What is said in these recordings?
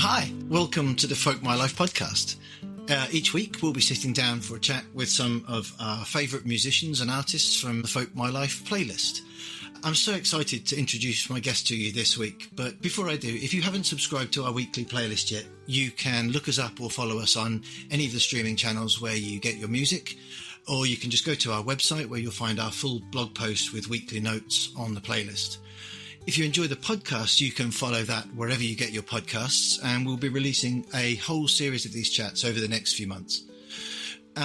Hi, welcome to the Folk My Life podcast. Each week we'll be sitting down for a chat with some of our favourite musicians and artists from the Folk My Life playlist. I'm so excited to introduce my guest to you this week, but before I do, if you haven't subscribed to our weekly playlist yet, you can look us up or follow us on any of the streaming channels where you get your music, or you can just go to our website where you'll find our full blog post with weekly notes on the playlist. If you enjoy the podcast, you can follow that wherever you get your podcasts, and we'll be releasing a whole series of these chats over the next few months.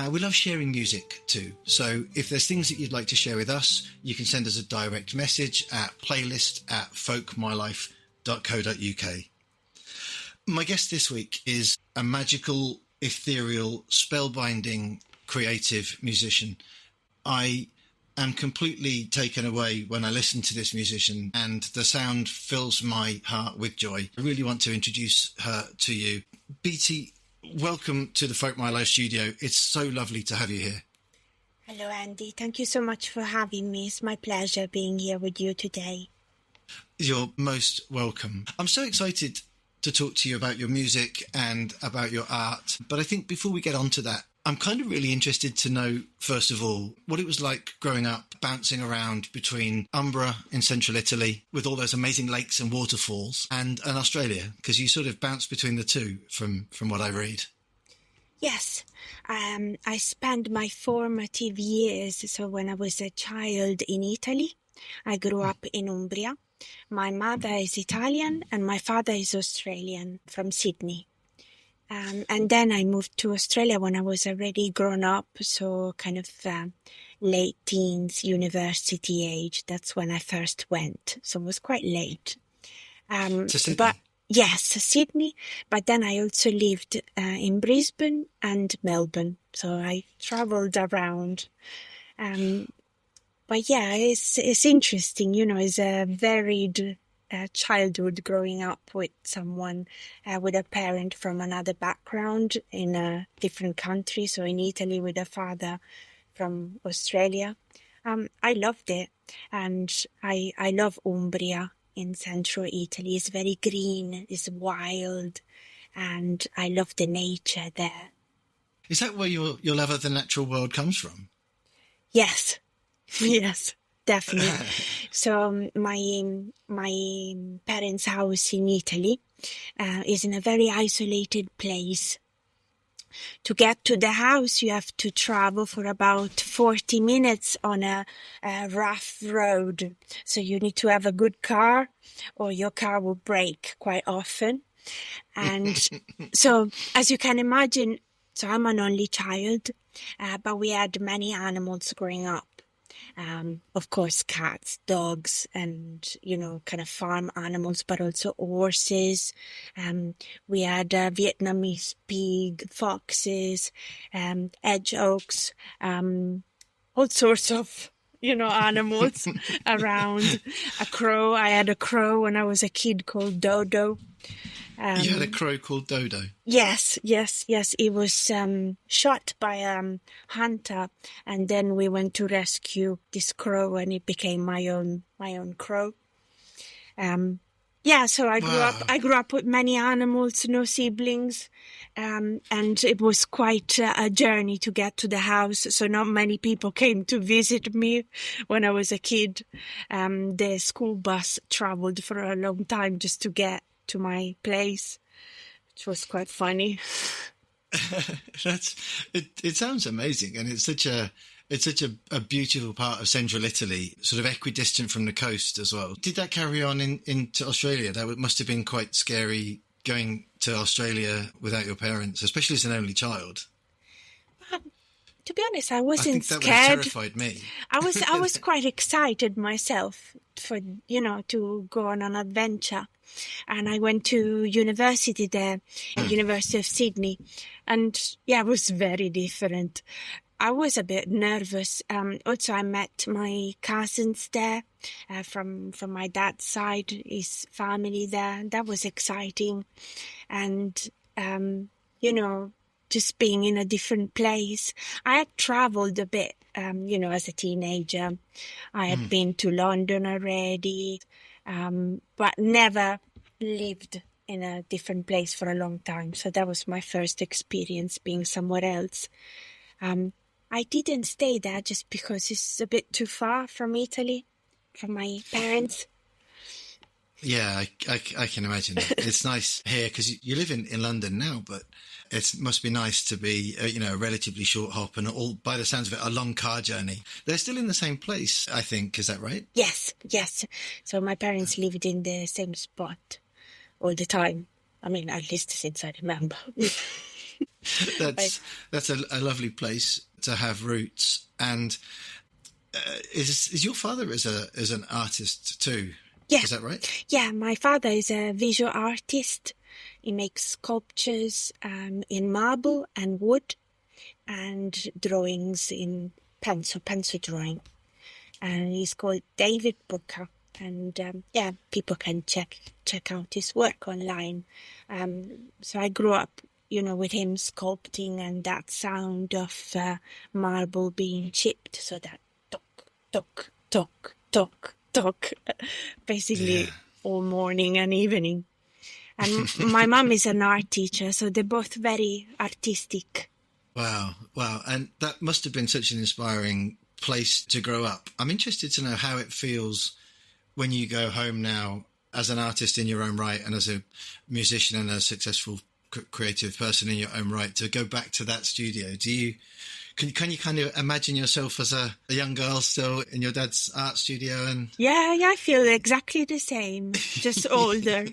We love sharing music too, so if there's things that you'd like to share with us, you can send us a direct message at playlist@folkmylife.co.uk. My guest this week is a magical, ethereal, spellbinding, creative musician. I am completely taken away when I listen to this musician, and the sound fills my heart with joy. I really want to introduce her to you. Bity, welcome to the Folk My Life studio. It's so lovely to have you here. Hello, Andy. Thank you so much for having me. It's my pleasure being here with you today. You're most welcome. I'm so excited to talk to you about your music and about your art. But I think before we get on to that, I'm kind of really interested to know, first of all, what it was like growing up, bouncing around between Umbria in central Italy with all those amazing lakes and waterfalls and Australia, because you sort of bounce between the two from what I read. Yes, I spent my formative years, so when I was a child in Italy, I grew up in Umbria. My mother is Italian and my father is Australian, from Sydney. And then I moved to Australia when I was already grown up, so kind of late teens, university age. That's when I first went, so it was quite late. To Sydney? But yes, Sydney. But then I also lived in Brisbane and Melbourne, so I travelled around. But yeah, it's interesting, it's a varied childhood growing up with someone, with a parent from another background in a different country. So in Italy with a father from Australia. I loved it. And I love Umbria in central Italy. It's very green, it's wild, and I love the nature there. Is that where your love of the natural world comes from? Yes, yes. Definitely. So my parents' house in Italy is in a very isolated place. To get to the house, you have to travel for about 40 minutes on a rough road. So you need to have a good car, or your car will break quite often. And so, as you can imagine, so I'm an only child, but we had many animals growing up. Of course, cats, dogs, and, kind of farm animals, but also horses. We had Vietnamese pig, foxes, hedgehogs, all sorts of, animals around. A crow. I had a crow when I was a kid called Dodo. You had a crow called Dodo? Yes. It was shot by a hunter, and then we went to rescue this crow, and it became my own crow. So I grew up with many animals, no siblings, and it was quite a journey to get to the house. So not many people came to visit me when I was a kid. The school bus traveled for a long time just to get to my place, which was quite funny. It sounds amazing, and it's such a beautiful part of central Italy, sort of equidistant from the coast as well. Did that carry on into Australia? That must have been quite scary going to Australia without your parents, especially as an only child. To be honest, I wasn't scared. I think that would have terrified me. I was quite excited myself for to go on an adventure. And I went to university there, University of Sydney, and it was very different. I was a bit nervous. Also, I met my cousins there from my dad's side, his family there. That was exciting, and just being in a different place. I had travelled a bit, as a teenager. I had been to London already. But never lived in a different place for a long time. So that was my first experience being somewhere else. I didn't stay there just because it's a bit too far from Italy, from my parents. Yeah, I can imagine that. It's nice here because you live in London now, but it must be nice to be, a relatively short hop and all, by the sounds of it, a long car journey. They're still in the same place, I think. Is that right? Yes. So my parents lived in the same spot all the time. I mean, at least since I remember. That's a lovely place to have roots. And is your father is an artist too? Yeah. Is that right? Yeah, my father is a visual artist. He makes sculptures in marble and wood, and drawings in pencil drawing. And he's called Bity Booker. And people can check out his work online. So I grew up, with him sculpting and that sound of marble being chipped. So that tock, tock, tock, tock, basically all morning and evening. And my mum is an art teacher, so they're both very artistic. Wow. And that must have been such an inspiring place to grow up. I'm interested to know how it feels when you go home now as an artist in your own right and as a musician and a successful creative person in your own right, to go back to that studio. Can you kind of imagine yourself as a young girl still in your dad's art studio? And yeah, I feel exactly the same, just older.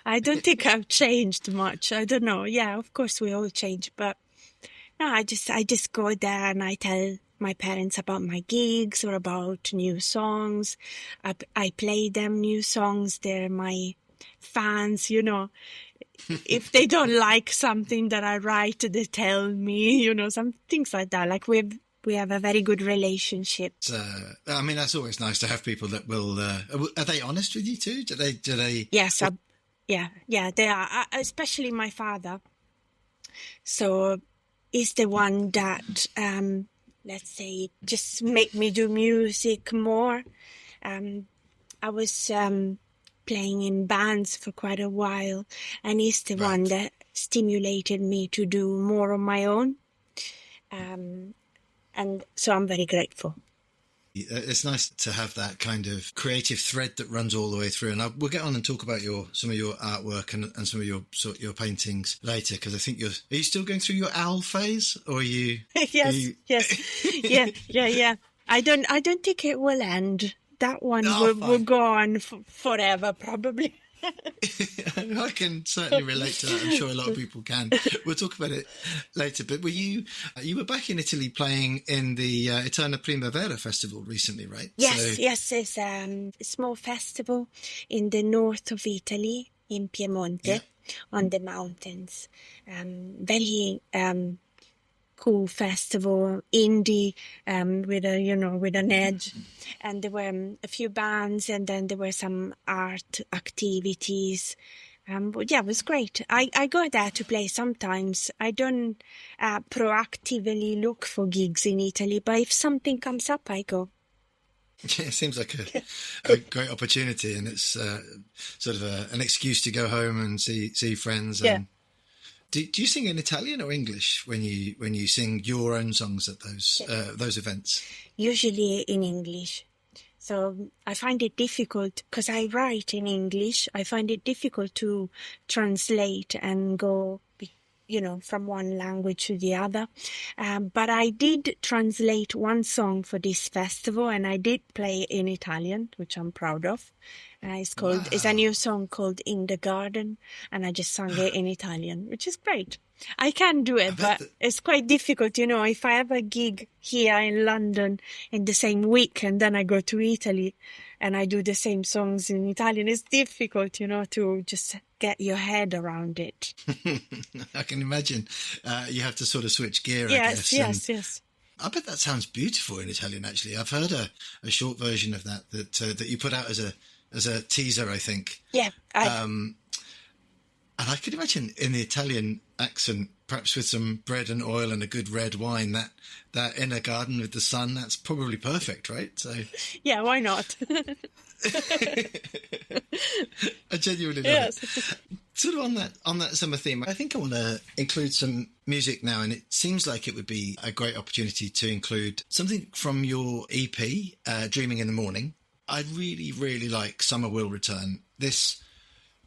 I don't think I've changed much. I don't know. Yeah, of course we all change, but no, I just go there and I tell my parents about my gigs or about new songs. I play them new songs. They're my fans, If they don't like something that I write, they tell me, some things like that. Like we have a very good relationship. I mean, that's always nice to have people that will. Are they honest with you too? Do they? Yes, yeah, they are. Especially my father. So he's the one that, let's say, just make me do music more. I was playing in bands for quite a while, and he's the one that stimulated me to do more on my own. And so I'm very grateful. It's nice to have that kind of creative thread that runs all the way through. And we'll get on and talk about some of your artwork and some of your paintings later, because I think are you still going through your owl phase, or are you? Yes. Yeah. I don't think it will end. That one will go on forever, probably. I can certainly relate to that. I'm sure a lot of people can. We'll talk about it later. But you were back in Italy playing in the Eterna Primavera festival recently, right? Yes. It's a small festival in the north of Italy, in Piemonte, on the mountains. Very cool festival, indie, with an edge. And there were a few bands, and then there were some art activities. But yeah, it was great. I go there to play sometimes. I don't proactively look for gigs in Italy, but if something comes up, I go. Yeah, it seems like a great opportunity, and it's sort of an excuse to go home and see friends. And do you sing in Italian or English when you sing your own songs at those events? Usually in English. So I find it difficult because I write in English. I find it difficult to translate and go, from one language to the other. But I did translate one song for this festival, and I did play in Italian, which I'm proud of. It's a new song called In the Garden, and I just sang it in Italian, which is great. I can do it, but it's quite difficult, if I have a gig here in London in the same week and then I go to Italy and I do the same songs in Italian, it's difficult, to just get your head around it. I can imagine. You have to sort of switch gear, I guess. Yes. I bet that sounds beautiful in Italian, actually. I've heard a short version of that you put out as a teaser, I think. Yeah. And I could imagine in the Italian accent, perhaps with some bread and oil and a good red wine, that inner garden with the sun, that's probably perfect, right? So yeah, why not? I genuinely love it. Sort of on that summer theme, I think I want to include some music now, and it seems like it would be a great opportunity to include something from your EP, Dreaming in the Morning. I really, really like Summer Will Return. This,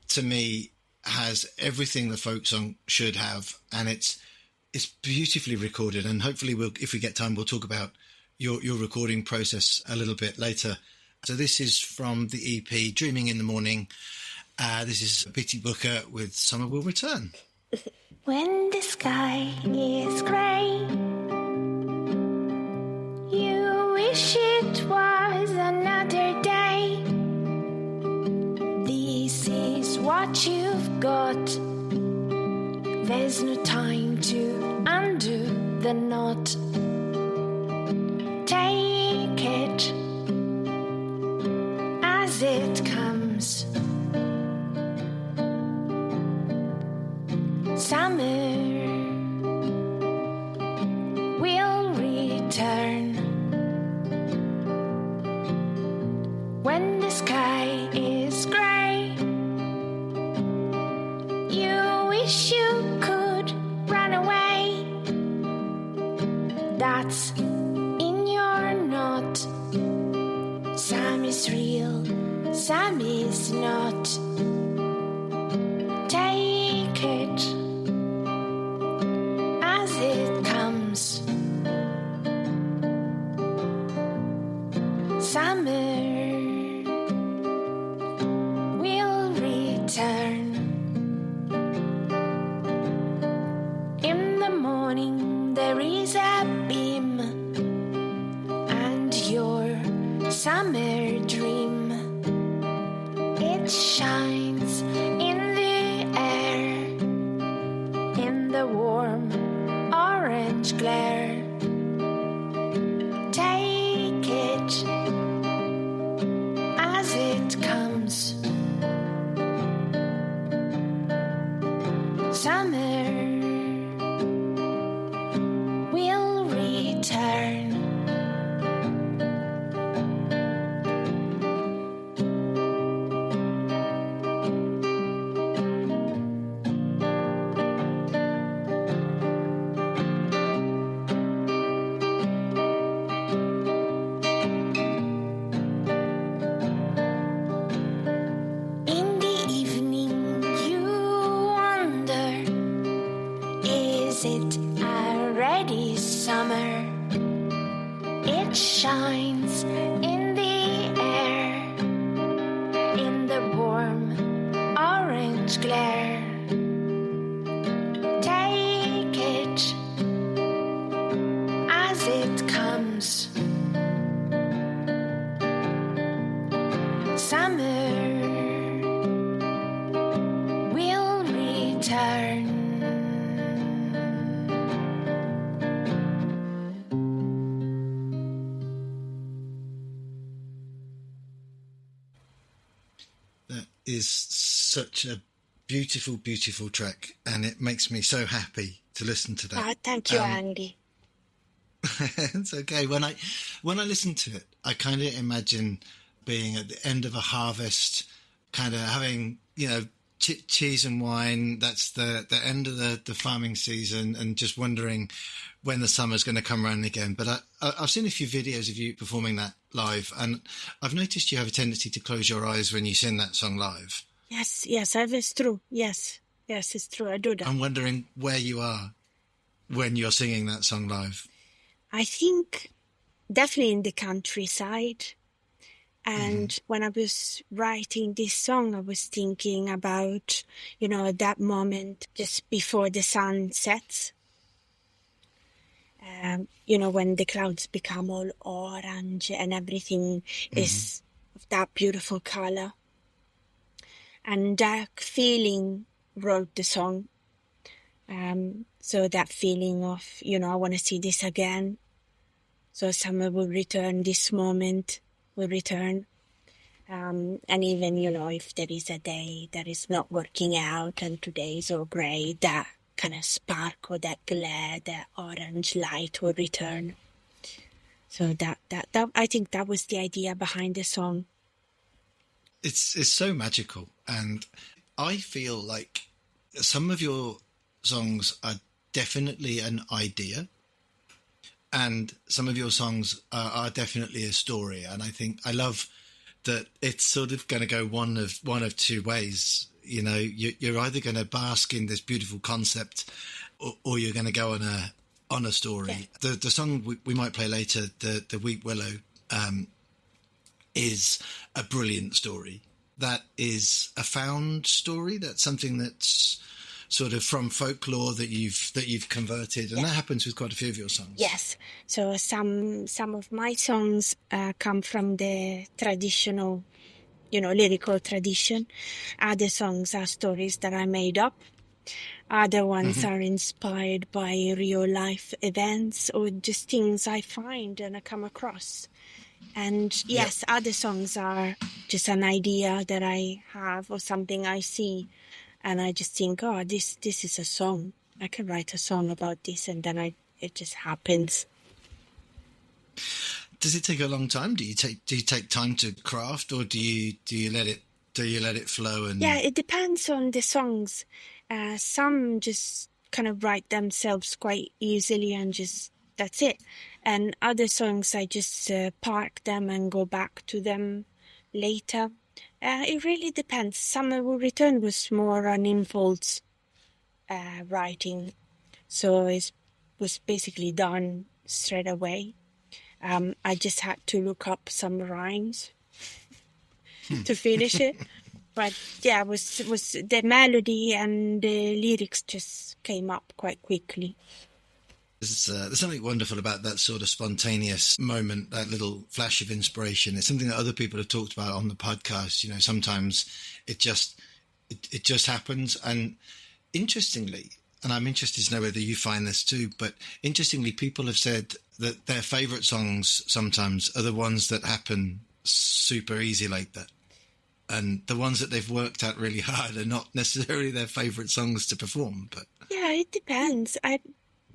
to me, has everything the folk song should have, and it's beautifully recorded. And hopefully, if we get time, we'll talk about your recording process a little bit later. So this is from the EP, Dreaming in the Morning. This is Bity Booker with Summer Will Return. When the sky is grey, you wish it was another day. This is what you've got. There's no time to undo the knot. Take it as it comes. Summer will return when the sky is grey. You wish you could run away. That's in your knot. Some is real, some is not. Take it as it comes. Summer will return. In the morning there is a beam, and your summer dream, it shines in the air, in the warm orange glare. Take it as it comes. Summer will return. In the evening you wonder, is it already summer? It shines in the air, in the warm orange glare. Take it as it comes. Summer will return. That is such a beautiful, beautiful track, and it makes me so happy to listen to that. Thank you, Andy. It's okay. When I listen to it, I kind of imagine being at the end of a harvest, kind of having, cheese and wine. That's the end of the farming season, and just wondering when the summer's going to come around again. But I've seen a few videos of you performing that live, and I've noticed you have a tendency to close your eyes when you sing that song live. Yes, it's true. Yes, it's true. I do that. I'm wondering where you are when you're singing that song live. I think definitely in the countryside. And when I was writing this song, I was thinking about, that moment just before the sun sets. When the clouds become all orange and everything is of that beautiful color. And that feeling wrote the song. So that feeling of, I want to see this again. So summer will return, this moment will return. And even, if there is a day that is not working out and today is all grey, that kind of sparkle, that glare, that orange light will return. So that I think that was the idea behind the song. It's so magical, and I feel like some of your songs are definitely an idea, and some of your songs are definitely a story. And I love that it's sort of going to go one of two ways. You know, you're either going to bask in this beautiful concept, or you're going to go on a story. Yeah. The song we might play later, the Weep Willow, is a brilliant story. That is a found story. That's something that's sort of from folklore that you've converted, and that happens with quite a few of your songs. Yes. So some of my songs come from the traditional, lyrical tradition. Other songs are stories that I made up. Other ones are inspired by real life events or just things I find and I come across. And yes, other songs are just an idea that I have or something I see, and I just think, oh, this is a song. I can write a song about this, and then it just happens. Does it take a long time? Do you take time to craft, or do you let it flow? And yeah, it depends on the songs. Some just kind of write themselves quite easily and just that's it. And other songs I just park them and go back to them later. It really depends. Summer Will Return was more an impulse writing, so it was basically done straight away. I just had to look up some rhymes to finish it. But yeah, it was the melody and the lyrics just came up quite quickly. There's something wonderful about that sort of spontaneous moment, that little flash of inspiration. It's something that other people have talked about on the podcast. You know, sometimes it just happens. And interestingly, and I'm interested to know whether you find this too, but interestingly, people have said that their favourite songs sometimes are the ones that happen super easy like that. And the ones that they've worked at really hard are not necessarily their favourite songs to perform. But yeah, it depends.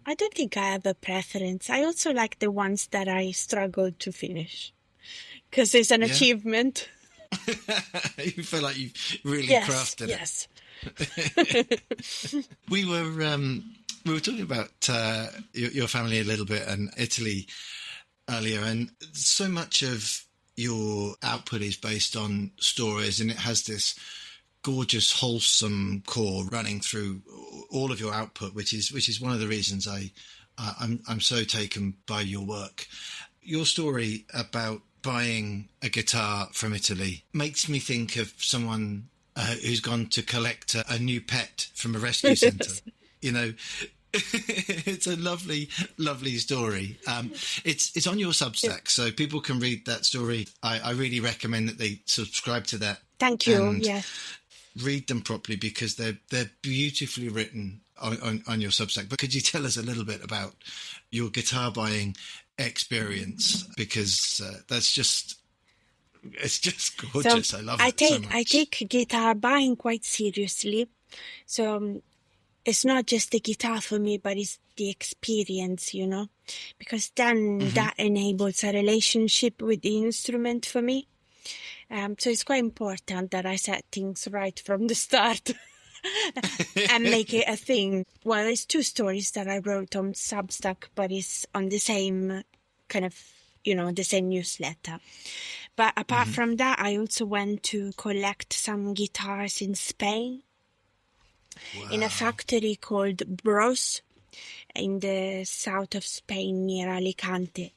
I don't think I have a preference. I also like the ones that I struggled to finish because it's an achievement. You feel like you've really crafted it. Yes. We were talking about your family a little bit and Italy earlier, and so much of your output is based on stories, and it has this gorgeous, wholesome core running through all of your output, which is one of the reasons I'm so taken by your work. Your story about buying a guitar from Italy makes me think of someone who's gone to collect a new pet from a rescue centre. You know, it's a lovely, lovely story. It's on your Substack, so people can read that story. I really recommend that they subscribe to that. Thank you. Yes. Read them properly because they're beautifully written on your Substack. But could you tell us a little bit about your guitar buying experience? Because it's just gorgeous. So I love it so much. I take guitar buying quite seriously. So it's not just the guitar for me, but it's the experience, because then that enables a relationship with the instrument for me. So it's quite important that I set things right from the start and make it a thing. Well, it's 2 stories that I wrote on Substack, but it's on the same kind of, the same newsletter. But apart from that, I also went to collect some guitars in Spain. Wow. In a factory called Bros in the south of Spain near Alicante.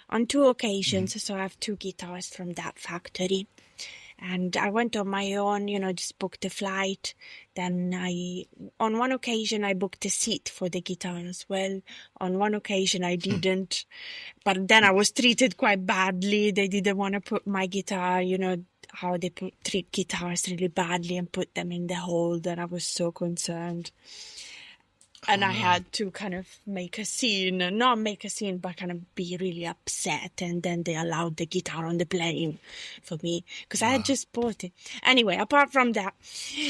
On 2 occasions, so I have 2 guitars from that factory. And I went on my own, just booked a flight. Then on one occasion, I booked a seat for the guitar as well. On one occasion, I didn't. But then I was treated quite badly. They didn't want to put my guitar, how they treat guitars really badly and put them in the hold. And I was so concerned. And I had to kind of make a scene, not make a scene, but kind of be really upset. And then they allowed the guitar on the plane for me because I had just bought it. Anyway, apart from that,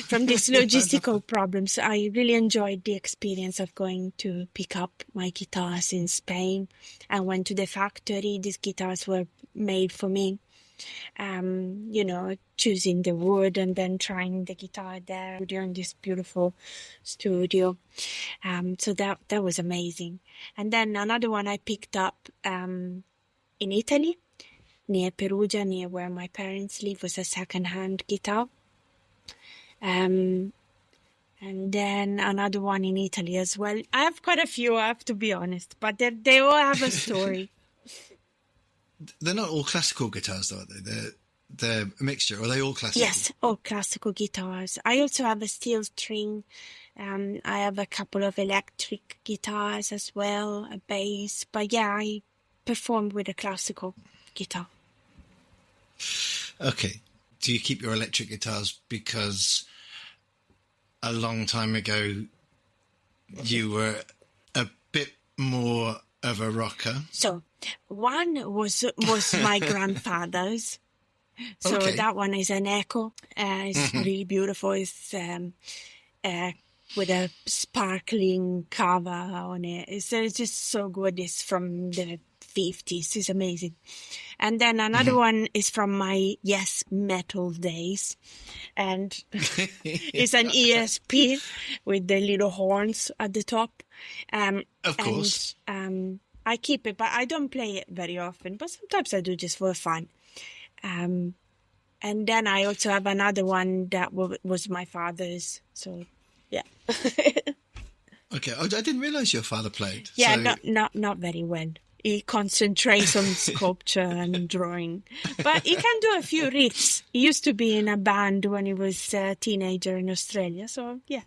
from these logistical problems, I really enjoyed the experience of going to pick up my guitars in Spain. I went to the factory. These guitars were made for me. choosing the wood and then trying the guitar there in this beautiful studio. So that was amazing. And then another one I picked up in Italy, near Perugia, near where my parents live, was a second-hand guitar. And then another one in Italy as well. I have quite a few, I have to be honest, but they all have a story. They're not all classical guitars, though, are they? They're a mixture. Are they all classical? Yes, all classical guitars. I also have a steel string. I have a couple of electric guitars as well, a bass. But yeah, I performed with a classical guitar. Okay. Do you keep your electric guitars because a long time ago you were a bit more of a rocker? So one was my grandfather's. So that one is an Echo. It's really beautiful. It's with a sparkling cover on it. It's just so good. It's from the 50s. It's amazing. And then another one is from my metal days, and it's an ESP with the little horns at the top. Of course. And I keep it, but I don't play it very often. But sometimes I do just for fun. And then I also have another one that was my father's. So, yeah. Okay, I didn't realise your father played. Yeah, so... not very well. He concentrates on sculpture and drawing, but he can do a few riffs. He used to be in a band when he was a teenager in Australia. So yeah,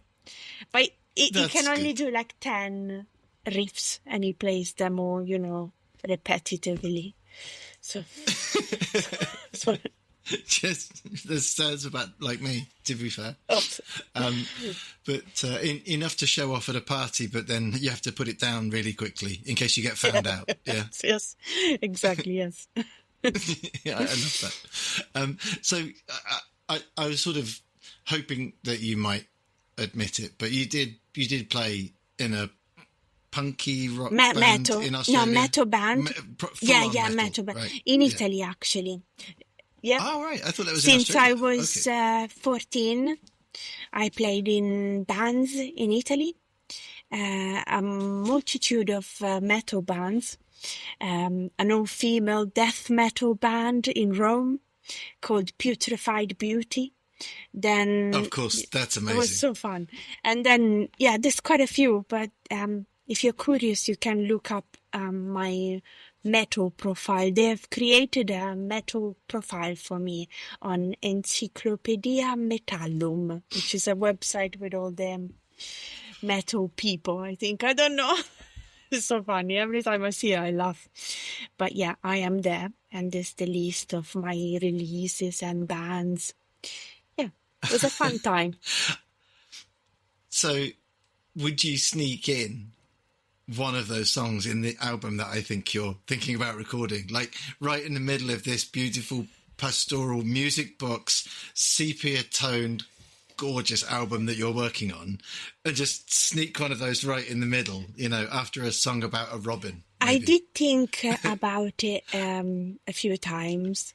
but he can only do like 10 riffs, and he plays them all, repetitively. So. Just that sounds about like me, to be fair. But enough to show off at a party, but then you have to put it down really quickly in case you get found out. Yeah. Yes, exactly. Yes. Yeah, I love that. So I was sort of hoping that you might admit it, but you did play in a punky rock band metal in Australia. No, metal band. Metal band right. in Italy, actually. Yeah. Oh, right. I thought that was Since in I Australia. was 14, I played in bands in Italy, a multitude of metal bands, an all-female death metal band in Rome called Putrefied Beauty. Then, of course, that's amazing. It was so fun. And then, there's quite a few, but if you're curious, you can look up my metal profile. They have created a metal profile for me on Encyclopedia Metallum, which is a website with all the metal people, I think. I don't know. It's so funny. Every time I see it, I laugh. But yeah, I am there. And there's the list of my releases and bands. Yeah, it was a fun time. So would you sneak in one of those songs in the album that I think you're thinking about recording, like right in the middle of this beautiful pastoral music box, sepia-toned, gorgeous album that you're working on, and just sneak one of those right in the middle, after a song about a robin? Maybe. I did think about it a few times.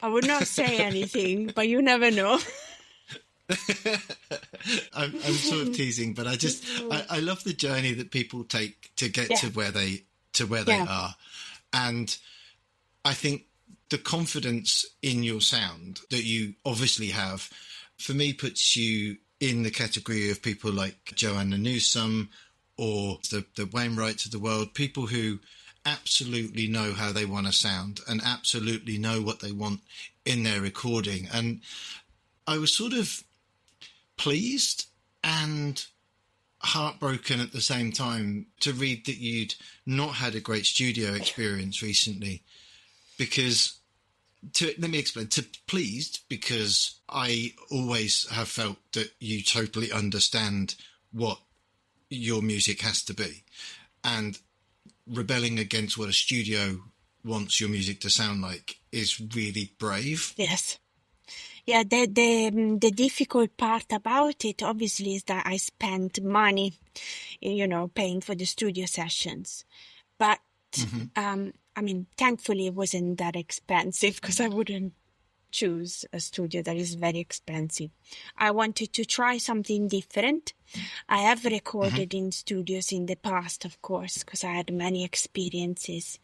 I would not say anything, but you never know. I'm sort of teasing, but I love the journey that people take to get to where they are, and I think the confidence in your sound that you obviously have, for me, puts you in the category of people like Joanna Newsom or the Wainwrights of the world, people who absolutely know how they want to sound and absolutely know what they want in their recording. And I was sort of pleased and heartbroken at the same time to read that you'd not had a great studio experience recently, because let me explain. Pleased because I always have felt that you totally understand what your music has to be, and rebelling against what a studio wants your music to sound like is really brave. Yes. Yeah, the difficult part about it, obviously, is that I spent money, paying for the studio sessions. But I mean, thankfully it wasn't that expensive because I wouldn't choose a studio that is very expensive. I wanted to try something different. I have recorded in studios in the past, of course, because I had many experiences.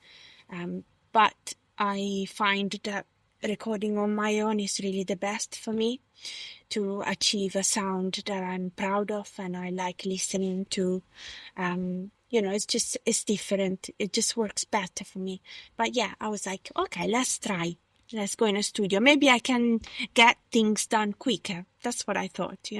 But I find that recording on my own is really the best for me to achieve a sound that I'm proud of and I like listening to. It's different. It just works better for me. But yeah, I was like, okay, let's try. Let's go in a studio. Maybe I can get things done quicker. That's what I thought,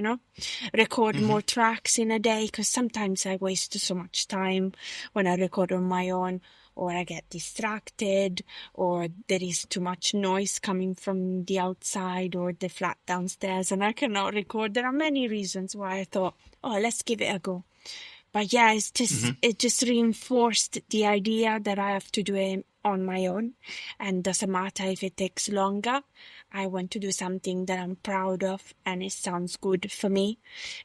record more tracks in a day, because sometimes I waste so much time when I record on my own, or I get distracted, or there is too much noise coming from the outside or the flat downstairs and I cannot record. There are many reasons why I thought, oh, let's give it a go. But yeah, it just reinforced the idea that I have to do it on my own, and doesn't matter if it takes longer. I want to do something that I'm proud of and it sounds good for me,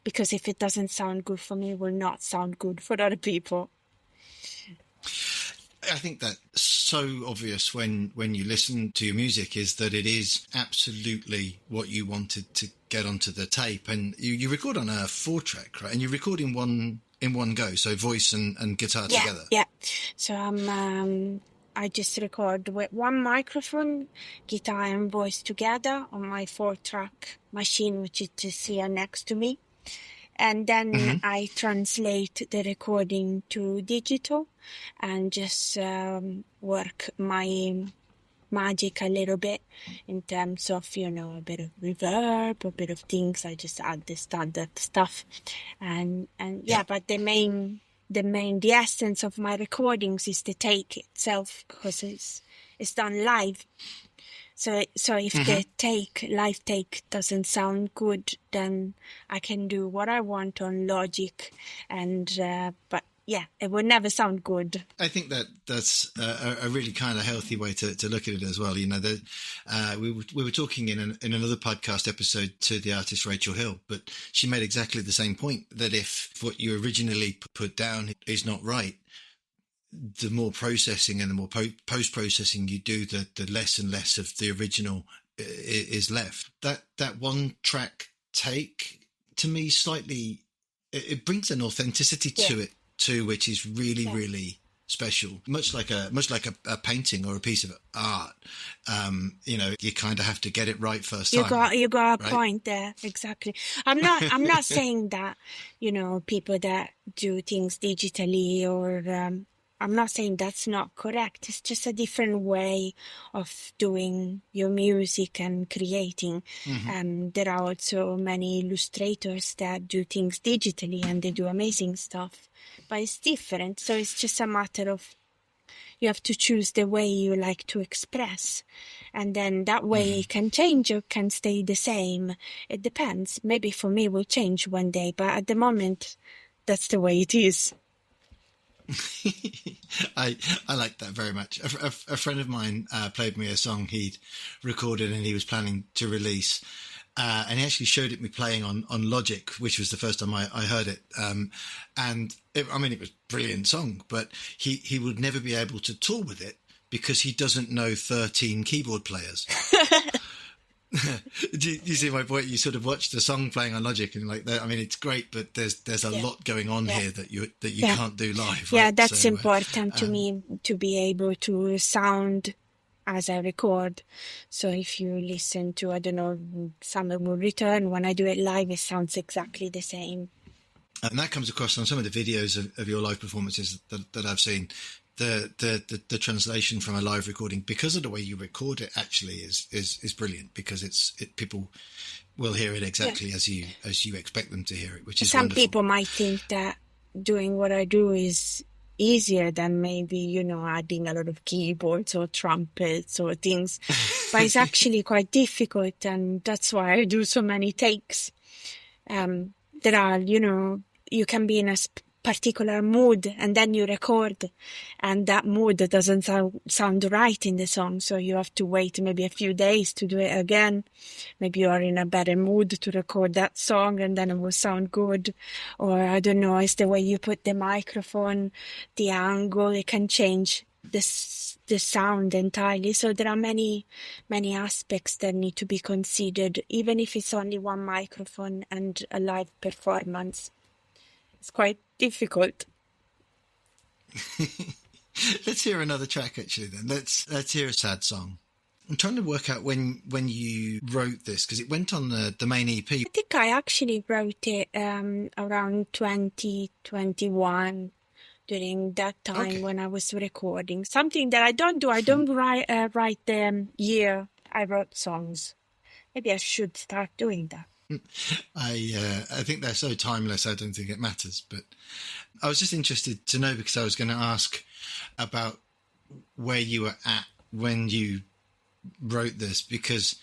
because if it doesn't sound good for me, it will not sound good for other people. I think that's so obvious when you listen to your music, is that it is absolutely what you wanted to get onto the tape. And you record on a 4-track, right? And you record in one go, so voice and guitar together. Yeah. So I just record with one microphone, guitar and voice together on my 4-track machine, which is just here next to me. And then I translate the recording to digital and just work my magic a little bit in terms of, a bit of reverb, a bit of things. I just add the standard stuff. And but the essence of my recordings is the take itself, because it's done live. So if the live take doesn't sound good, then I can do what I want on Logic, but yeah, it would never sound good. I think that's a really kind of healthy way to look at it as well. We were talking in another podcast episode to the artist Rachel Hill, but she made exactly the same point, that if what you originally put down is not right, the more processing and the more post-processing you do, the less and less of the original is left. That one track take, to me, slightly, it brings an authenticity to it too, which is really, really special. Much like a painting or a piece of art, you kind of have to get it right first time. You got a right? point there, exactly. I'm not saying that people that do things digitally or I'm not saying that's not correct. It's just a different way of doing your music and creating. There are also many illustrators that do things digitally and they do amazing stuff. But it's different. So it's just a matter of you have to choose the way you like to express. And then that way it can change or can stay the same. It depends. Maybe for me it will change one day. But at the moment, that's the way it is. I like that very much. A friend of mine played me a song he'd recorded and he was planning to release, and he actually showed it me playing on Logic, which was the first time I heard it. It was a brilliant song, but he would never be able to tour with it because he doesn't know 13 keyboard players. Do you see my point? You sort of watch the song playing on Logic and like that. I mean, it's great, but there's a lot going on here that you can't do live. Yeah, right? that's important to me, to be able to sound as I record. So if you listen to, I don't know, Summer Will Return, when I do it live, it sounds exactly the same. And that comes across on some of the videos of your live performances that I've seen. The translation from a live recording, because of the way you record it, actually is brilliant, because people will hear it exactly as you expect them to hear it, which is some wonderful. People might think that doing what I do is easier than maybe adding a lot of keyboards or trumpets or things, but it's actually quite difficult, and that's why I do so many takes. There are you can be in a particular mood and then you record and that mood doesn't sound right in the song, so you have to wait maybe a few days to do it again. Maybe you are in a better mood to record that song and then it will sound good, or I don't know, it's the way you put the microphone, the angle, it can change the sound entirely. So there are many aspects that need to be considered, even if it's only one microphone and a live performance. It's quite difficult. Let's hear another track, actually, then. Let's hear a sad song. I'm trying to work out when you wrote this, because it went on the main EP. I think I actually wrote it around 2021, during that time when I was recording. Something that I don't do. I don't write the year I wrote songs. Maybe I should start doing that. I think they're so timeless, I don't think it matters. But I was just interested to know, because I was going to ask about where you were at when you wrote this, because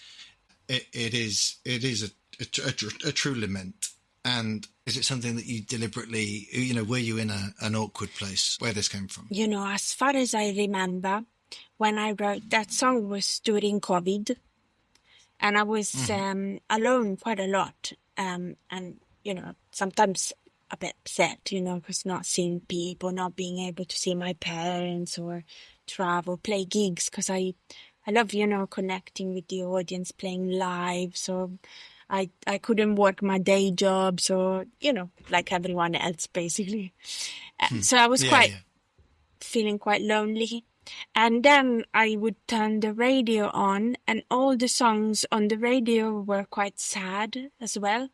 it is a true lament. And is it something that you deliberately, were you in an awkward place where this came from? As far as I remember, when I wrote that song was during COVID, and I was alone quite a lot, and sometimes a bit upset, because not seeing people, not being able to see my parents or travel, play gigs, because I love, connecting with the audience, playing live. So I couldn't work my day job, so, like everyone else, basically. So I was feeling quite lonely. And then I would turn the radio on, and all the songs on the radio were quite sad as well.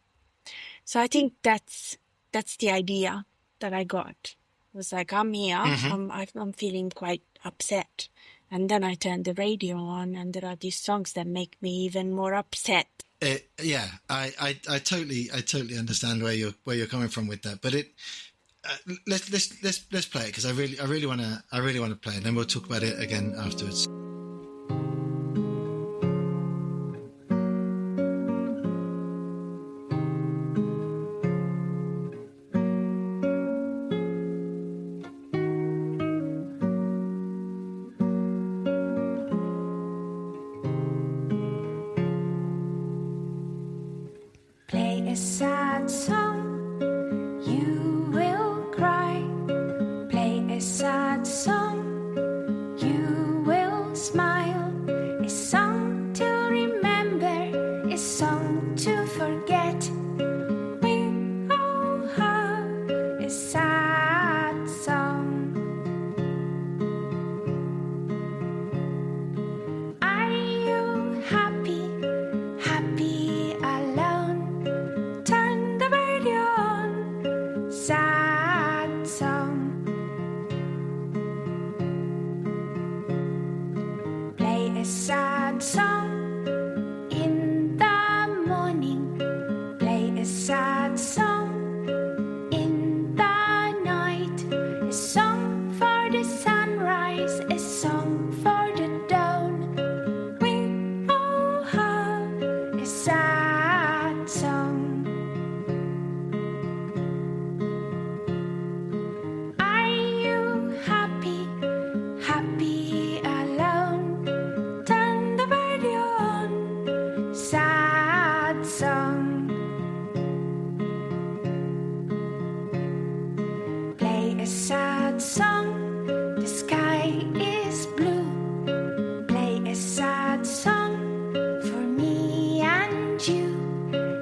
So I think that's the idea that I got. It was like, I'm here, I'm feeling quite upset. And then I turned the radio on, and there are these songs that make me even more upset. I totally understand where you're coming from with that. But let's play it, because I really want to play it, and then we'll talk about it again afterwards. Play a sad song, you will cry. Play a sad song, you will smile. A song to remember, a song to forget. We all have a sad song. Are you happy, happy alone? Turn the radio on, sad song. Play a sad song in the morning. Play a sad song in the night. A song for the sunrise, a song for the dawn. We all have a sad song. Are you happy, happy alone? Turn the radio on, sad song. Play a sad song, the sky is blue. Play a sad song for me and you.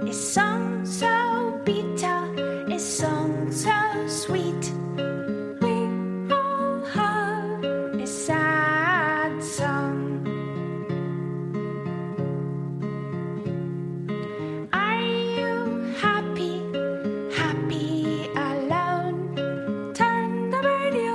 A song so bitter, a song so sweet. We all have a sad song. Are you happy, happy alone? Turn the radio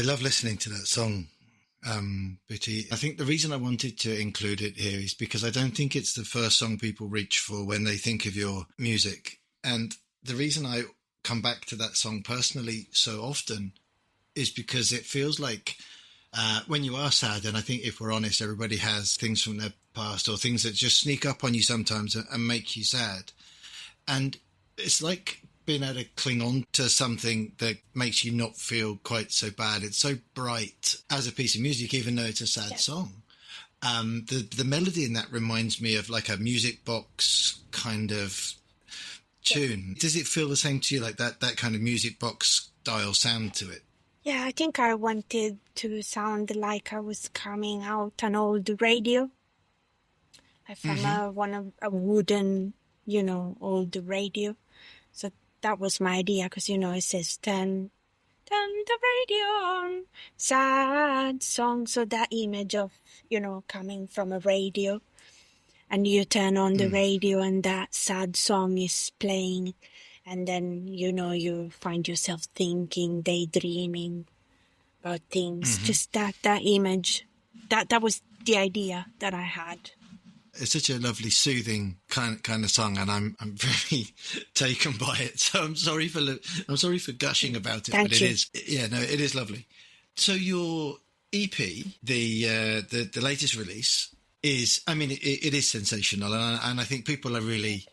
I love listening to that song, Bity. I think the reason I wanted to include it here is because I don't think it's the first song people reach for when they think of your music. And the reason I come back to that song personally so often is because it feels like when you are sad, and I think if we're honest, everybody has things from their past or things that just sneak up on you sometimes and make you sad. And it's like being able to cling on to something that makes you not feel quite so bad. It's so bright as a piece of music, even though it's a sad song. The melody in that reminds me of like a music box kind of tune. Does it feel the same to you, like that kind of music box style sound to it? Yeah, I think I wanted to sound like I was coming out an old radio. From a wooden, old radio. So that was my idea, because, it says, turn the radio on, sad song. So that image of, coming from a radio, and you turn on the radio and that sad song is playing. And then, you find yourself thinking, daydreaming about things. Just that image, that was the idea that I had. It's such a lovely, soothing kind of song, and I'm very taken by it. So I'm sorry for gushing about it, Thank you. It is lovely. So your EP, the latest release, is, I mean, it is sensational, and I think people are really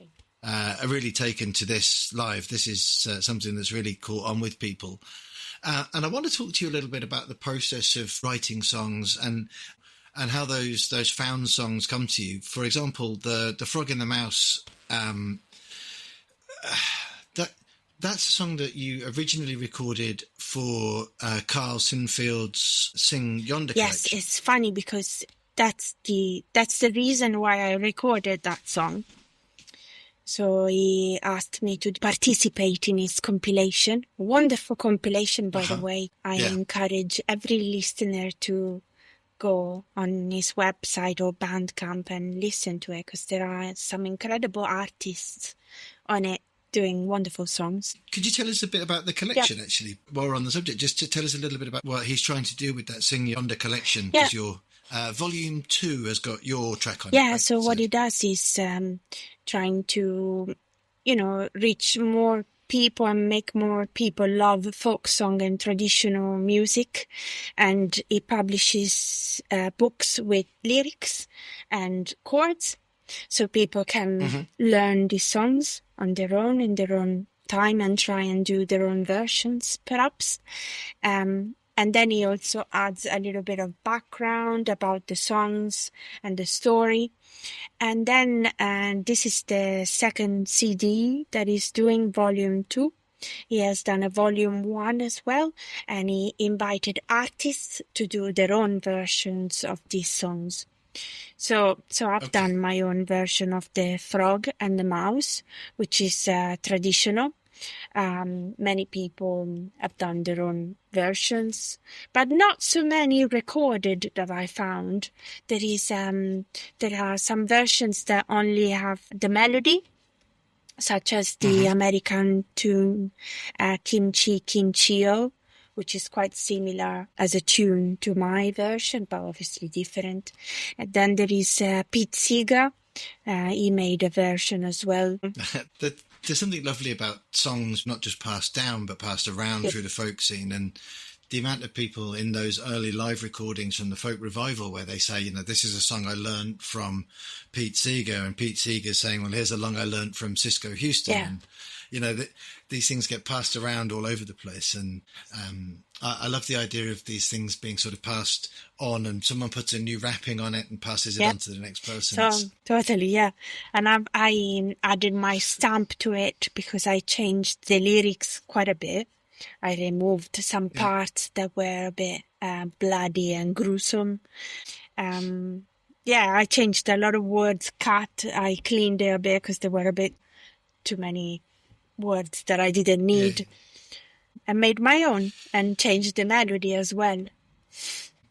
taken to this live. This is something that's really caught on with people, and I want to talk to you a little bit about the process of writing songs and how those found songs come to you. For example, the Frog and the Mouse, that's a song that you originally recorded for Carl Sinfield's Sing Yonder Yes, collection. it's funny because that's the reason why I recorded that song. So he asked me to participate in his compilation. Wonderful compilation, by the way. I encourage every listener to go on his website or Bandcamp and listen to it, because there are some incredible artists on it doing wonderful songs. Could you tell us a bit about the collection, actually, while we're on the subject? Just to tell us a little bit about what he's trying to do with that Sing Yonder collection, because your Volume 2 has got your track on it. Yeah, right? so what he does is trying to, reach more people and make more people love folk song and traditional music. And he publishes books with lyrics and chords, so people can learn these songs on their own, in their own time, and try and do their own versions, perhaps. And then he also adds a little bit of background about the songs and the story. And then this is the second CD that he's doing, Volume 2. He has done a Volume 1 as well, and he invited artists to do their own versions of these songs. So I've done my own version of the Frog and the Mouse, which is traditional. Many people have done their own versions, but not so many recorded that I found. There are some versions that only have the melody, such as the American tune Kimchi Kimchi-o, which is quite similar as a tune to my version, but obviously different. And then there is Pete Seeger. He made a version as well. There's something lovely about songs not just passed down, but passed around through the folk scene. And the amount of people in those early live recordings from the folk revival where they say, this is a song I learned from Pete Seeger, and Pete Seeger's saying, well, here's a song I learned from Cisco Houston. Yeah. And, these things get passed around all over the place. And I love the idea of these things being sort of passed on, and someone puts a new wrapping on it and passes it on to the next person. So, totally, yeah. And I added my stamp to it because I changed the lyrics quite a bit. I removed some parts that were a bit bloody and gruesome. I changed a lot of words, cut. I cleaned it a bit because there were a bit too many words that I didn't need. I made my own and changed the melody as well.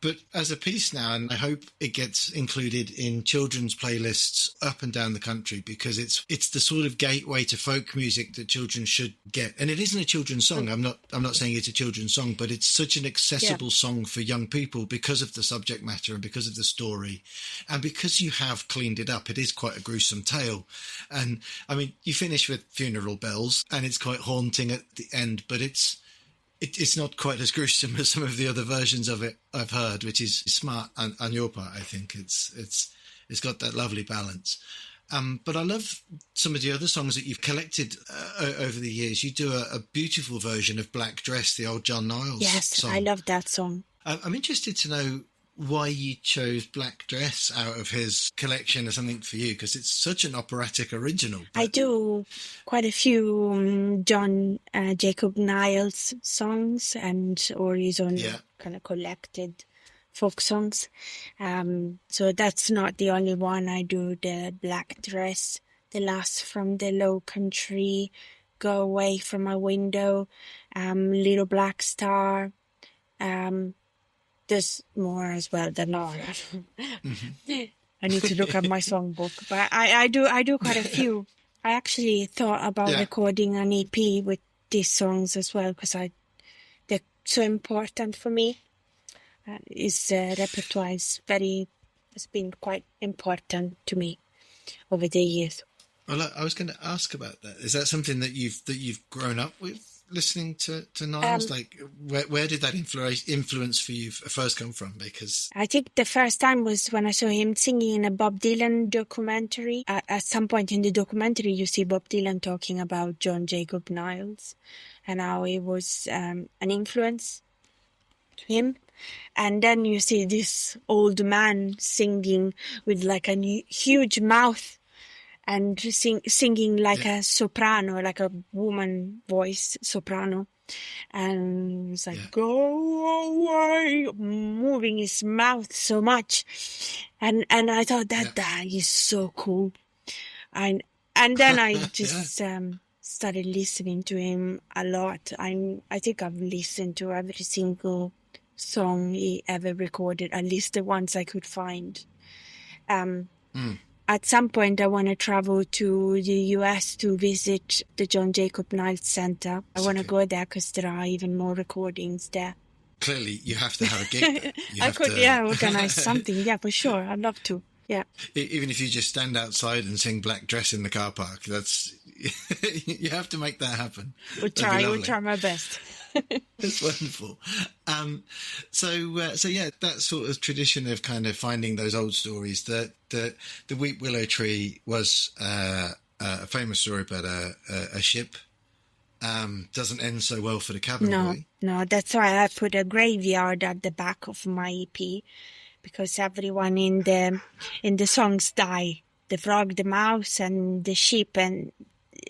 but as a piece now, and I hope it gets included in children's playlists up and down the country, because it's the sort of gateway to folk music that children should get. And it isn't a children's song. I'm not saying it's a children's song, but it's such an accessible song for young people because of the subject matter and because of the story, and because you have cleaned it up. It is quite a gruesome tale, and I mean, you finish with funeral bells, and it's quite haunting at the end, but it's not quite as gruesome as some of the other versions of it I've heard, which is smart on your part. I think it's got that lovely balance. But I love some of the other songs that you've collected over the years. You do a beautiful version of Black Dress, the old John Niles song. I love that song. I'm interested to know why you chose Black Dress out of his collection as something for you, because it's such an operatic original. I do quite a few John Jacob Niles songs or his own kind of collected folk songs. So that's not the only one. I do the Black Dress, The Lass from the Low Country, Go Away from My Window, Little Black Star. There's more as well than all. I need to look at my songbook, but I do quite a few. I actually thought about recording an EP with these songs as well, because they're so important for me. His repertoire has been quite important to me over the years. Well, I was going to ask about that. Is that something that you've grown up with, listening to Niles? Like, where did that influence for you first come from? Because I think the first time was when I saw him singing in a Bob Dylan documentary. At some point in the documentary, you see Bob Dylan talking about John Jacob Niles and how he was an influence to him. And then you see this old man singing with like a huge mouth and singing like a soprano, like a woman voice soprano. And it's like, go away, moving his mouth so much. And I thought that is so cool. And then I just started listening to him a lot. I think I've listened to every single song he ever recorded, at least the ones I could find. At some point, I want to travel to the US to visit the John Jacob Niles Center. I want to go there because there are even more recordings there. Clearly, you have to have a gig there. I could organize something. Yeah, for sure. I'd love to. Yeah. Even if you just stand outside and sing Black Dress in the car park, that's you have to make that happen. We'll try my best. It's wonderful. So that sort of tradition of kind of finding those old stories. The Weep Willow Tree was a famous story about a ship. Doesn't end so well for the cabin boy. No, that's why I put a graveyard at the back of my EP, because everyone in the songs die. The frog, the mouse, and the sheep, and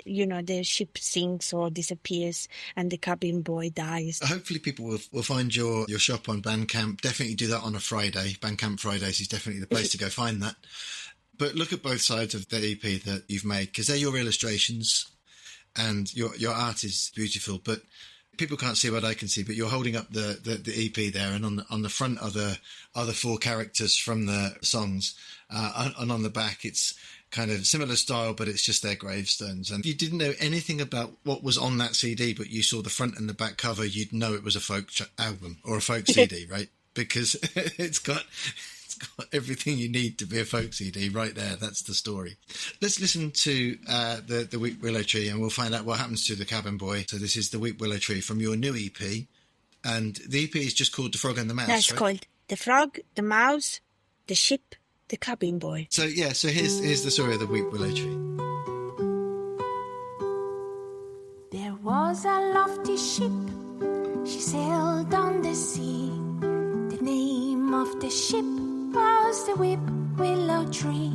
the ship sinks or disappears and the cabin boy dies. Hopefully people will find your shop on Bandcamp. Definitely do that on a Friday. Bandcamp Fridays is definitely the place to go find that. But look at both sides of the EP that you've made, because they're your illustrations and your art is beautiful. But people can't see what I can see, but you're holding up the EP there, and on the front are the four characters from the songs, and on the back it's kind of similar style, but it's just their gravestones. And if you didn't know anything about what was on that CD, but you saw the front and the back cover, you'd know it was a folk album or a folk CD, right? Because it's got everything you need to be a folk CD right there. That's the story. Let's listen to the Weep Willow Tree, and we'll find out what happens to the cabin boy. So this is the Weep Willow Tree from your new EP, and the EP is just called The Frog and the Mouse. That's right? called The Frog, the Mouse, the Ship, the Cabin Boy. So here's the story of the Weep Willow Tree. There was a lofty ship, she sailed on the sea. The name of the ship was the Weep Willow Tree.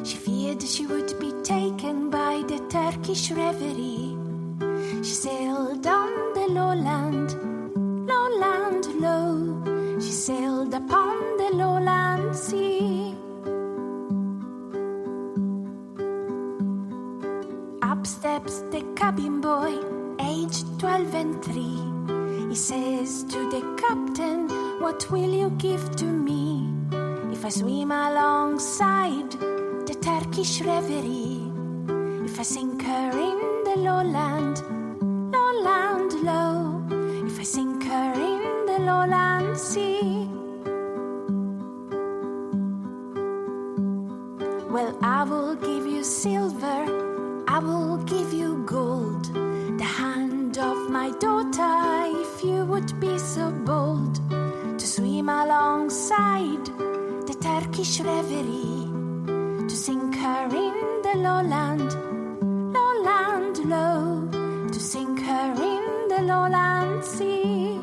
She feared she would be taken by the Turkish reverie. She sailed on the lowland, low. She sailed upon the lowland sea. Up steps the cabin boy, aged 12 and 3. He says to the captain, what will you give to me if I swim alongside the Turkish reverie? If I sink her in the lowland, lowland low, if I sink her in the lowland sea. Well, I will give you silver, I will give you gold, the hand of my daughter, if you would be so bold to swim alongside the Turkish reverie, to sink her in the lowland, lowland low, to sink her in the lowland sea.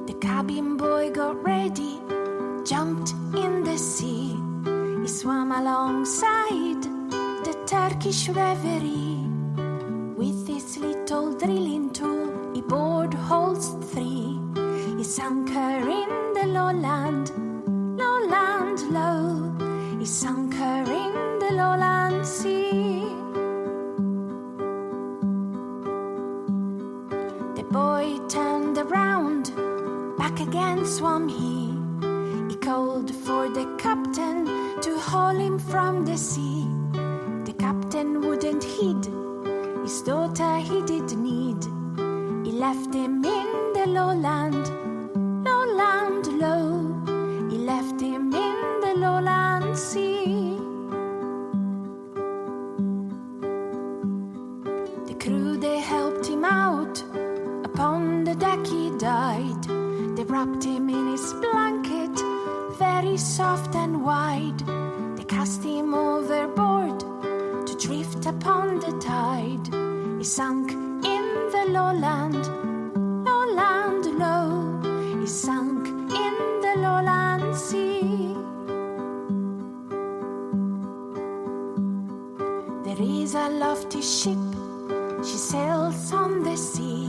The cabin boy got ready, jumped in the sea, he swam alongside the Turkish reverie. With his little drilling tool, he bored holes 3. He sunk her in the lowland, lowland low. He sunk her in the lowland sea. The boy turned around, back again swam he. He called for the captain to haul him from the sea. The captain wouldn't heed, his daughter he did need. He left him in the lowland, lowland low. He left him in the lowland sea. The crew, they helped him out, upon the deck he died. They wrapped him in his blanket, very soft and wide. They cast him overboard to drift upon the tide. He sunk in the lowland, lowland low. He sunk in the lowland sea. There is a lofty ship, she sails on the sea.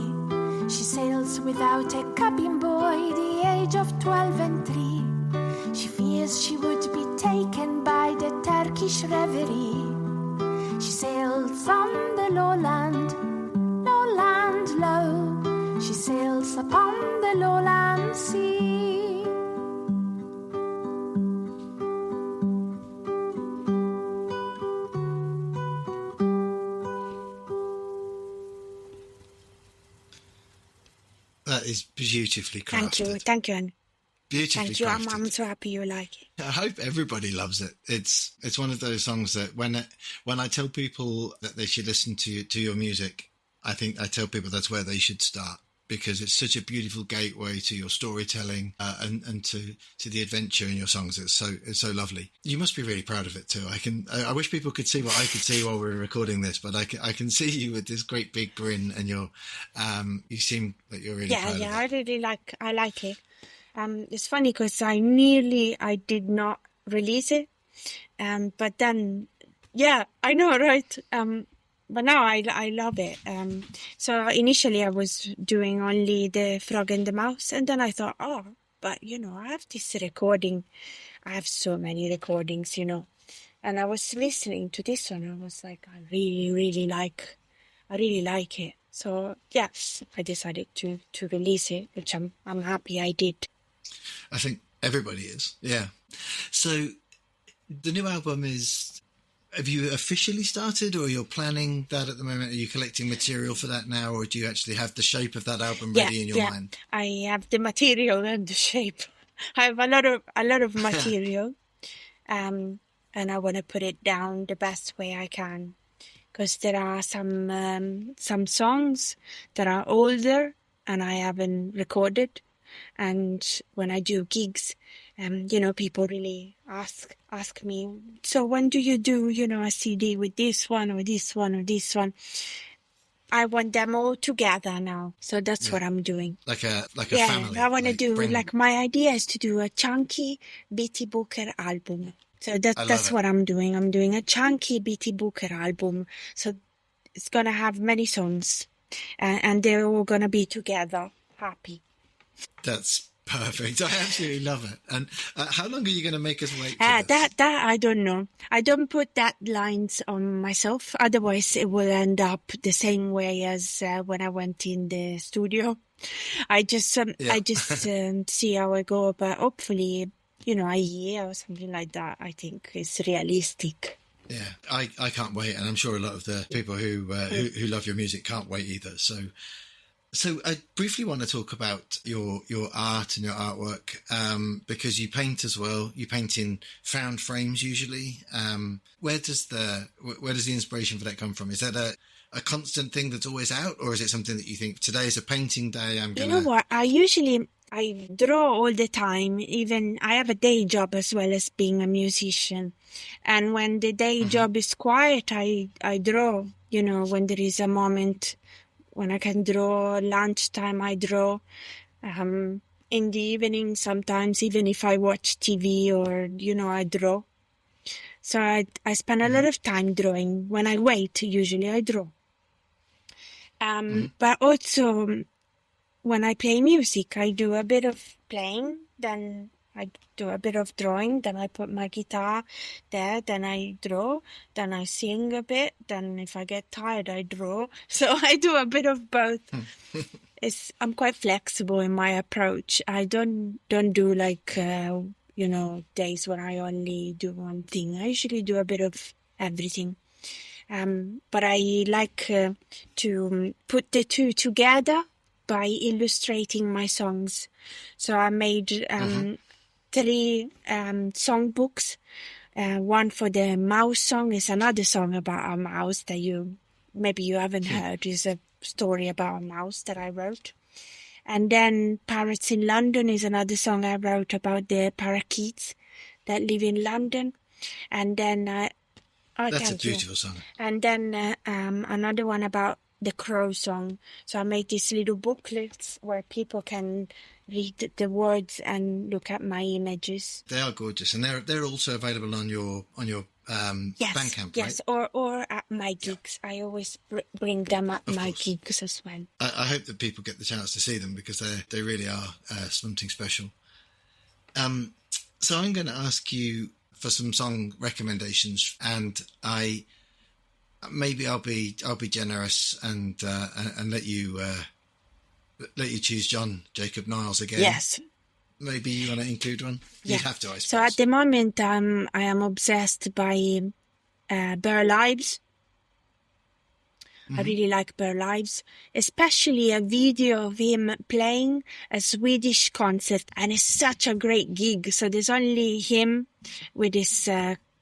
She sails without a cabin boy, the age of 12 and 3. She fears she would be taken by the Turkish reverie. She sails on the lowland, lowland low. She sails upon the lowland sea. That is beautifully crafted. Thank you, Anne. Beautifully Thank you. crafted. I'm so happy you like it. I hope everybody loves it. It's one of those songs that when I tell people that they should listen to your music, I tell people that's where they should start, because it's such a beautiful gateway to your storytelling and to the adventure in your songs. It's so lovely. You must be really proud of it too. I wish people could see what I could see while we were recording this, but I can see you with this great big grin, and you seem like you're really proud of it. I like it. It's funny because I did not release it, but then, yeah, I know, right? But now I love it. So initially I was doing only the Frog and the Mouse, and then I thought, but I have this recording. I have so many recordings, and I was listening to this one, and I was like, I really like it. So yes, I decided to release it, which I'm happy I did. I think everybody is, yeah. So the new album is, have you officially started, or you're planning that at the moment? Are you collecting material for that now, or do you actually have the shape of that album ready in your mind? I have the material and the shape. I have a lot of material, and I want to put it down the best way I can, because there are some songs that are older and I haven't recorded. And when I do gigs, people really ask me, so when do you do, a CD with this one or this one or this one? I want them all together now. So that's what I'm doing. Like a family. I want to do, my idea is to do a chunky Bity Booker album. So that's what I'm doing. I'm doing a chunky Bity Booker album. So it's going to have many songs, and they're all going to be together, happy. That's Perfect. I absolutely love it. And how long are you going to make us wait for this? That I don't know. I don't put that lines on myself. Otherwise, it will end up the same way as when I went in the studio. I just see how I go, but hopefully, a year or something like that. I think is realistic. Yeah, I can't wait, and I'm sure a lot of the people who love your music can't wait either. So I briefly want to talk about your art and your artwork, because you paint as well. You paint in found frames usually. Where does the inspiration for that come from? Is that a constant thing that's always out, or is it something that you think today is a painting day? You know what? I draw all the time. Even I have a day job as well as being a musician. And when the day job is quiet, I draw, when there is a moment when I can draw. Lunchtime, I draw. In the evening, sometimes, even if I watch TV or, I draw. So I spend a lot of time drawing. When I wait, usually I draw. But also, when I play music, I do a bit of playing, then I do a bit of drawing, then I put my guitar there, then I draw, then I sing a bit, then if I get tired, I draw. So I do a bit of both. I'm quite flexible in my approach. I don't do like, days when I only do one thing. I usually do a bit of everything. But I like to put the two together by illustrating my songs. So I made 3 songbooks. One for the mouse song is another song about a mouse that maybe you haven't heard. It's a story about a mouse that I wrote. And then Parrots in London is another song I wrote about the parakeets that live in London. And then that's a beautiful song. And then another one about the crow song. So I made these little booklets where people can read the words and look at my images. They are gorgeous, and they're also available on your Bandcamp, yes, right? or at my gigs. I always bring them at my gigs as well. I hope that people get the chance to see them, because they really are something special. So I'm going to ask you for some song recommendations, and I'll be generous and let you choose John Jacob Niles again. Yes. Maybe you want to include one? Yeah. You'd have to, I suppose. So at the moment, I am obsessed by Bare Lives. I really like Bare Lives, especially a video of him playing a Swedish concert, and it's such a great gig. So there's only him with his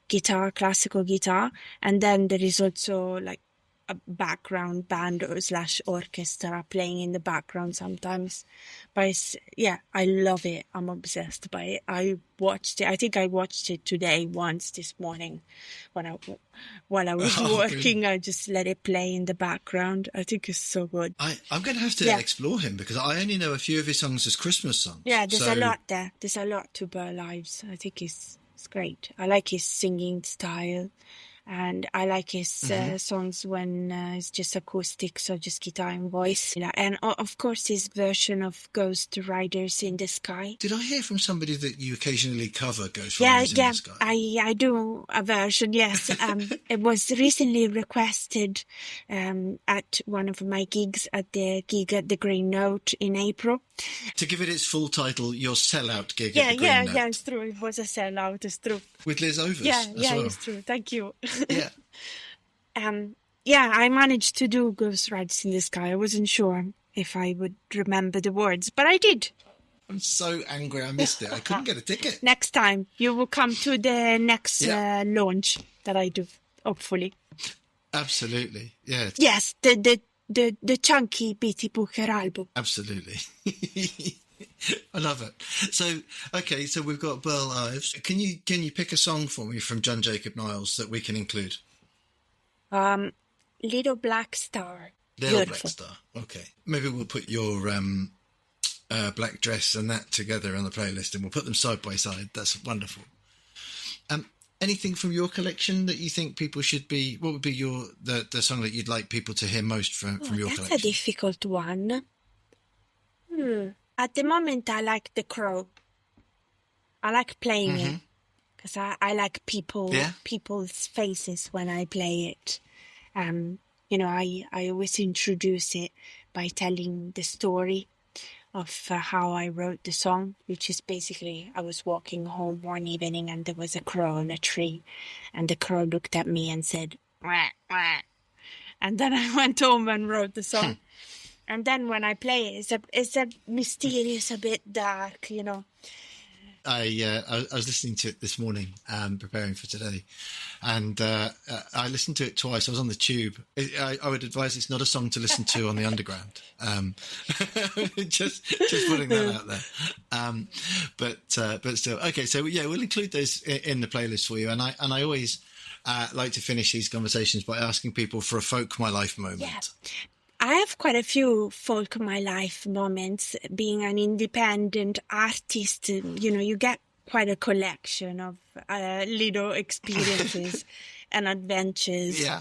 guitar, classical guitar, and then there is also like a background band or / orchestra playing in the background sometimes. But I love it. I'm obsessed by it. I watched it. I think I watched it today once this morning while I was working. Brilliant. I just let it play in the background. I think it's so good. I'm going to have to explore him, because I only know a few of his songs as Christmas songs. Yeah, there's a lot there. There's a lot to Bare Lives. I think it's great. I like his singing style. And I like his songs when it's just acoustic, so just guitar and voice. And of course, his version of Ghost Riders in the Sky. Did I hear from somebody that you occasionally cover Ghost Riders in the Sky? I do a version, yes. It was recently requested at one of my gigs, at the Green Note in April. To give it its full title, your sellout gig at the Green Note. Yeah, it's true. It was a sellout, it's true. With Liz Overs as well. It's true. Thank you. Yeah. I managed to do Ghost Riders in the Sky. I wasn't sure if I would remember the words, but I did. I'm so angry I missed it. I couldn't get a ticket. Next time, you will come to the next launch that I do, hopefully. Absolutely, yeah. Yes, the chunky Bity Booker album. Absolutely. I love it. So we've got Bare Lives. Can you pick a song for me from John Jacob Niles that we can include? Little Black Star. Little Black Star. Okay. Maybe we'll put your black dress and that together on the playlist, and we'll put them side by side. That's wonderful. Anything from your collection that you think people should be? What would be the song that you'd like people to hear most from your collection? That's a difficult one. At the moment, I like the crow. I like playing it because I like people's faces when I play it. I always introduce it by telling the story of how I wrote the song, which is basically I was walking home one evening and there was a crow on a tree, and the crow looked at me and said, "Wah, wah." And then I went home and wrote the song. And then when I play it, it's a mysterious, a bit dark, I was listening to it this morning, preparing for today, and I listened to it twice. I was on the tube. I would advise it's not a song to listen to on the underground. Just putting that out there. But still, okay. So yeah, we'll include those in the playlist for you. And I always like to finish these conversations by asking people for a folk my life moment. Yeah. I have quite a few folk my life moments. Being an independent artist, you get quite a collection of little experiences and adventures. Yeah.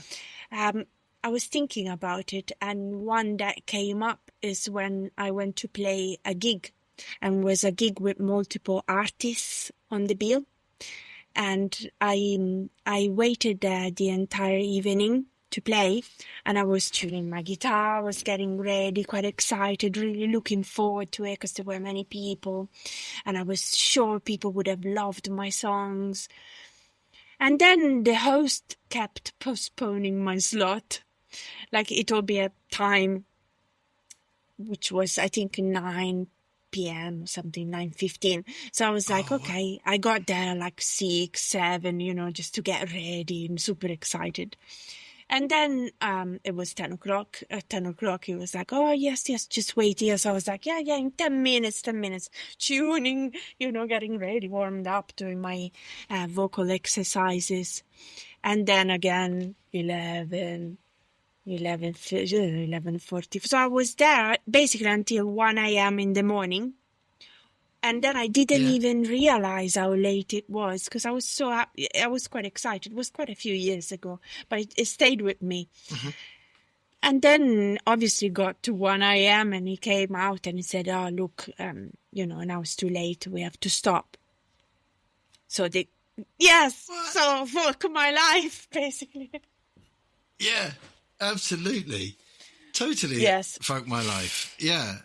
I was thinking about it, and one that came up is when I went to play a gig, and was a gig with multiple artists on the bill, and I waited there the entire evening to play, and I was tuning my guitar, I was getting ready, quite excited, really looking forward to it because there were many people and I was sure people would have loved my songs. And then the host kept postponing my slot. Like it will be a time which was, I think, 9 p.m. or something, 9:15. So I was like, okay, I got there like 6, 7, just to get ready and super excited. And then it was 10 o'clock. At 10 o'clock, he was like, oh, yes, just wait here. So I was like, yeah, in 10 minutes, tuning, getting ready, warmed up, doing my vocal exercises. And then again, 11:40. So I was there basically until 1 a.m. in the morning. And then I didn't even realize how late it was because I was so happy. I was quite excited. It was quite a few years ago, but it stayed with me. Mm-hmm. And then obviously got to 1 a.m. and he came out and he said, oh, look, now it's too late. We have to stop. So so fuck my life, basically. Yeah, absolutely. Totally. Yes. Folk my life. Yeah.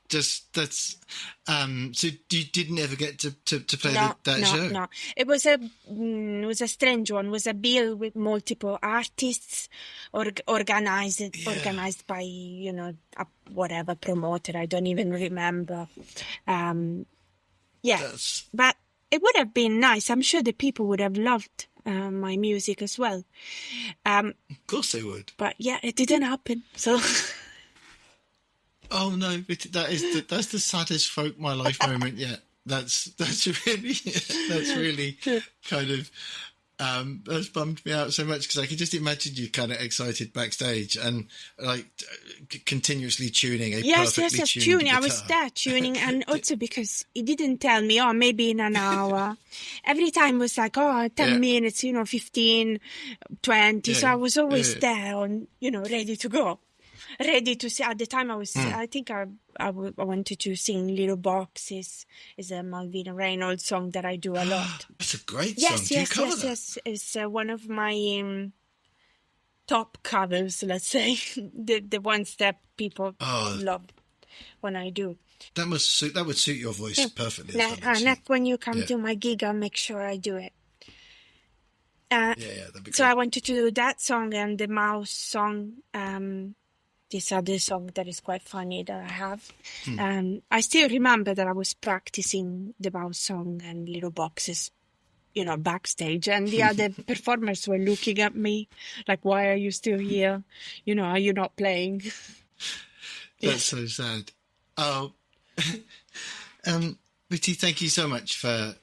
Just that's so you didn't ever get to play that show? No, it was a strange one. It was a bill with multiple artists, organized by whatever promoter. I don't even remember. But it would have been nice. I'm sure the people would have loved my music as well. Of course they would. But yeah, it didn't happen. So. Oh no! That's the saddest folk my life moment yet. That's really kind of that's bummed me out so much because I can just imagine you kind of excited backstage and like continuously tuning a perfectly tuned tuning. guitar. I was there tuning, and also because he didn't tell me, maybe in an hour. Every time was like, 10 minutes, 15, 20. So I was always there on, ready to go. Ready to see. At the time I was, I think I wanted to sing Little Boxes. Is a Malvina Reynolds song that I do a lot. That's a great song. Do you cover that? Yes. It's one of my top covers, let's say. the ones that people love when I do. That would suit your voice perfectly. Next when you come to my gig, I'll make sure I do it. That'd be so great. I wanted to do that song and the Mouse song. This other song that is quite funny that I have. I still remember that I was practicing the Mouse song and Little Boxes, backstage. And the other performers were looking at me like, why are you still here? Are you not playing? That's so sad. Oh, Bity, thank you so much for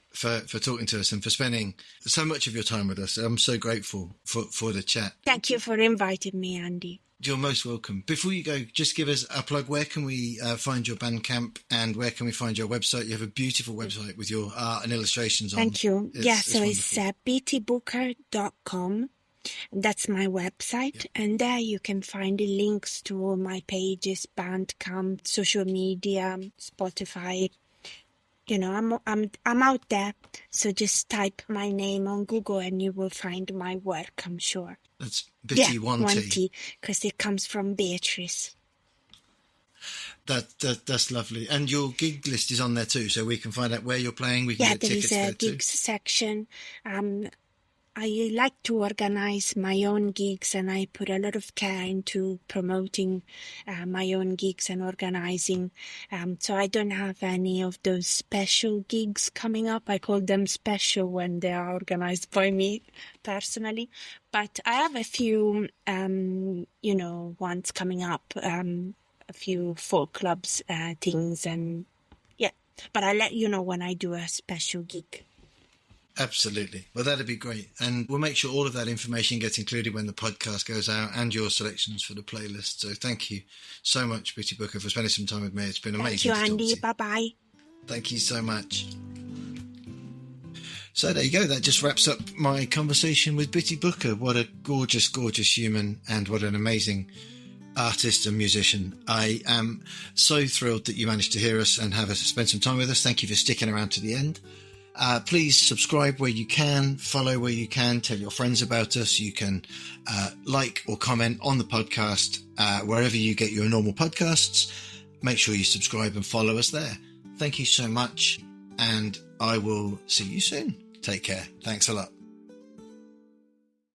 talking to us and for spending so much of your time with us. I'm so grateful for the chat. Thank you for inviting me, Andy. You're most welcome. Before you go, just give us a plug. Where can we find your Bandcamp and where can we find your website? You have a beautiful website with your art and illustrations on. Thank you. So it's bitybooker.com. That's my website, and there you can find the links to all my pages, Bandcamp, social media, Spotify. You know, I'm out there, so just type my name on Google and you will find my work, I'm sure. That's Bity, one T, because it comes from Beatrice. That's lovely. And your gig list is on there too, so we can find out where you're playing. We can get tickets there too. Yeah, there is a gigs section. I like to organize my own gigs, and I put a lot of care into promoting my own gigs and organizing. So I don't have any of those special gigs coming up. I call them special when they are organized by me personally. But I have a few, ones coming up, a few folk clubs things, and yeah. But I'll let you know when I do a special gig. Absolutely. Well, that'd be great. And we'll make sure all of that information gets included when the podcast goes out and your selections for the playlist. So thank you so much, Bity Booker, for spending some time with me. It's been amazing. Thank you, Andy. Bye-bye. Thank you so much. So there you go. That just wraps up my conversation with Bity Booker. What a gorgeous, gorgeous human, and what an amazing artist and musician. I am so thrilled that you managed to hear us and have us spend some time with us. Thank you for sticking around to the end. Please subscribe where you can, follow where you can, tell your friends about us. You can like or comment on the podcast wherever you get your normal podcasts. Make sure you subscribe and follow us there. Thank you so much, and I will see you soon. Take care. Thanks a lot.